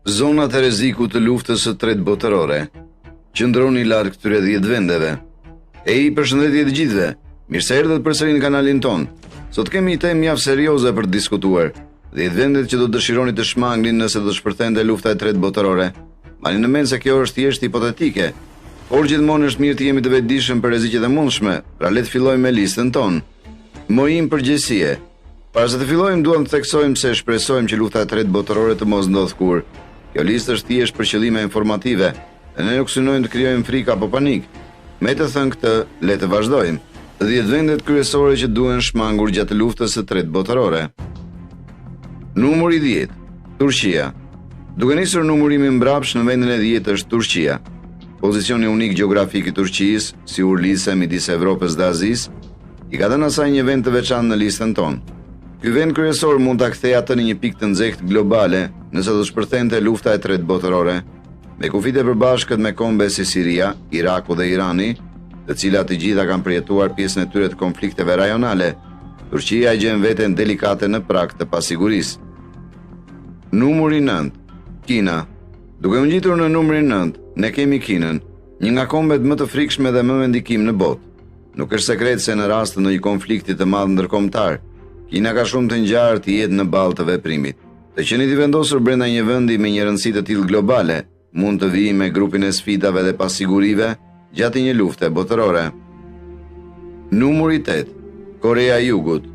Zonat e rrezikut të luftës së tretë botërore. Qëndroni larg këtyre 10 vendeve. Përshëndetje të gjithëve. Mirë se erdhët përsëri në kanalin ton. Sot kemi një temë mjaft serioze për të diskutuar. 10 vendet që do dëshironi të shmangni nëse do të shpërthente lufta e tretë botërore. Mani në mend se kjo është thjesht hipotetike, por gjithmonë është mirë të jemi të vetëdijshëm për rreziqet e mundshme. Pra le të fillojmë me listën tonë. Mojim përgjegjësie. Para se të fillojmë, duam të theksojmë se shpresojmë që lufta e tretë botërore të mos ndodhë kur. Kjo listë është thjesht për qëllime informative, dhe ne nuk synojmë të krijojmë frikë apo panik. Me të thënë këtë, le të vazhdojmë. 10 vendet kryesore që duhen shmangur gjatë luftës së tretë botërore. Numri 10. Turqia. Duke nisur numërimi mbrapsht, në vendin e 10 është Turqia. Pozicioni unik gjeografik i Turqisë, si urlise midis Evropës dhe Azisë, i ka dhënë asaj një vend të veçantë në listën tonë. Ky vend kryesor mund ta kthejë atë në një pikë të nxehtë globale, nëse do të shpërthente lufta e tretë botërore, me kufit e përbashkët me kombe si Siria, Iraku dhe Irani, të cilat të gjitha kanë përjetuar pjesën e tyre të konflikteve rajonale. Turqia e gjen veten delikate në prag të pasigurisë. Numri 9. Kina. Duke u ngjitur në numrin 9, ne kemi Kinën, një nga kombet më të frikshme dhe më me ndikim në botë. Nuk është sekret se në rast të ndonjë konflikti të madh ndërkombëtar, Kina ka shumë të ngjarë të jetë në balë të veprimit. Të qenit i vendosur brenda një vendi me një rëndësi të tillë globale, mund të vijë me grupin e sfidave dhe pasigurive gjatë një lufte botërore. Numri 8. Korea e Jugut.